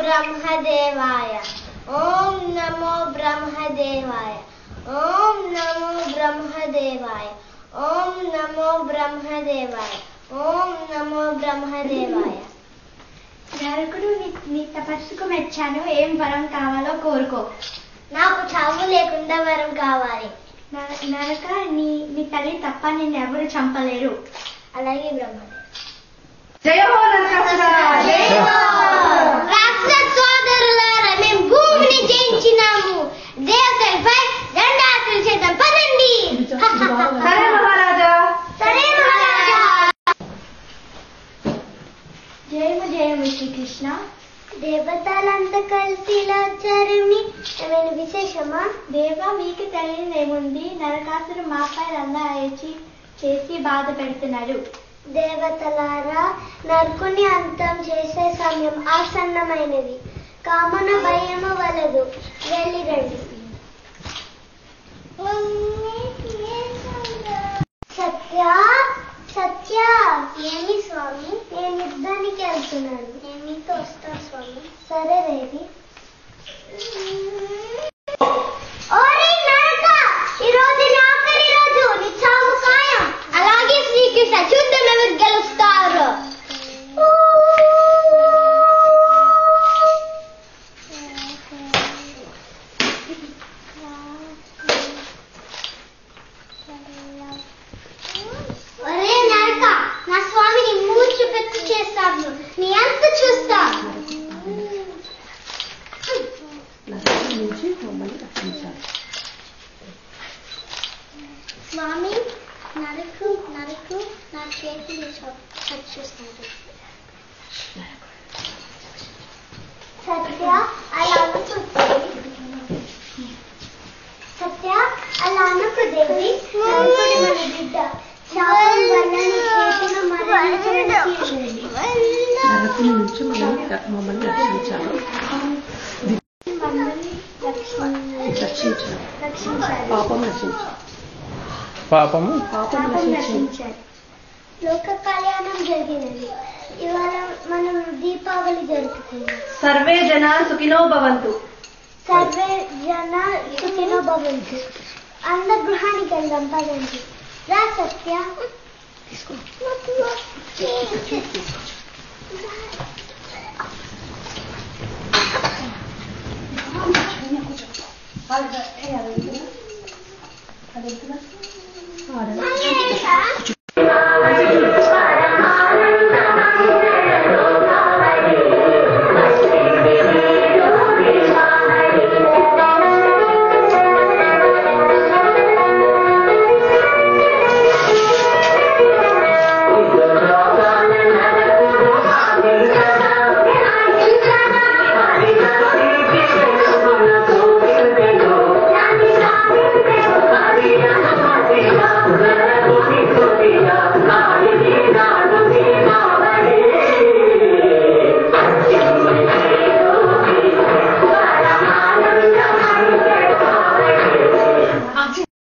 బ్రహ్మదేవాయ. ఓం నమో బ్రహ్మదేవాయ. ఓం నమో బ్రహ్మదేవాయ. ఓం నమో బ్రహ్మదేవాయ. ఓం నమో బ్రహ్మదేవాయ. నరకుడు నీ తపస్సుకు మెచ్చాను. ఏం వరం కావాలో కోరుకో. నాకు చావు లేకుండా వరం కావాలి. నరక నీ తల్లి తప్ప నిన్నెవరు చంపలేరు. అలాగే బ్రహ్మదేవ. జయ హో నరకాసురా. రాక్షస సోదరులారా, మేము భూమిని జయించినాము. దేవతలపై దండాసులు చేద్దాం పదండి. సరే మహారాజా. సరే మహారాజా. జయము జయము శ్రీకృష్ణ. దేవతలంతా కలిసి ఇలా వచ్చారేమి? ఏమైనా విశేషమా? దేవా, మీకు తెలియదేముంది. నరకాసురు మాపై రంగా చేసి బాధ పెడుతున్నాడు. దేవతలారా, నరుకుని అంతం చేసే సమయం ఆసన్నమైనది. కామన భయము వలదు. వెళ్ళిరండి. సత్య సత్య. ఏమి స్వామి? నేను యుద్ధానికి వెళ్తున్నాను. నేను మీతో వస్తాను స్వామి. సరే రేది. ఈరోజు నా ఆఖరి రోజు. నీ చావు ఖాయం. అలాగే శ్రీకృష్ణ, చూద్దాం ఎవరు గెలుస్తారు. ఒరే నరక, నా స్వామిని మూర్ఛ పెట్టి చేస్తాను. నీ అంత చూస్తా. స్వామి, నరకు నా చేతులు చూస్తాడు. సత్య అలా సత్య అలా అనకు దేవి. నరకుడి మన బిడ్డ. శాపం వల్ల నీ చేతిలో నరకుని నుంచి మమ్మల్ని రక్షించాలి. పాపం రక్షించాలి. పాపం రక్షించాలి. లోక కళ్యాణం జరిగినది. ఇవాళ మనం దీపావళి జరుపుకుందాం. సర్వే జన సుఖినో భవంతు. సర్వే జన సుఖినో భవంతు. అందరు గృహానికి వెళ్దాం పదండి. రా సత్య. అడుగుతున్నా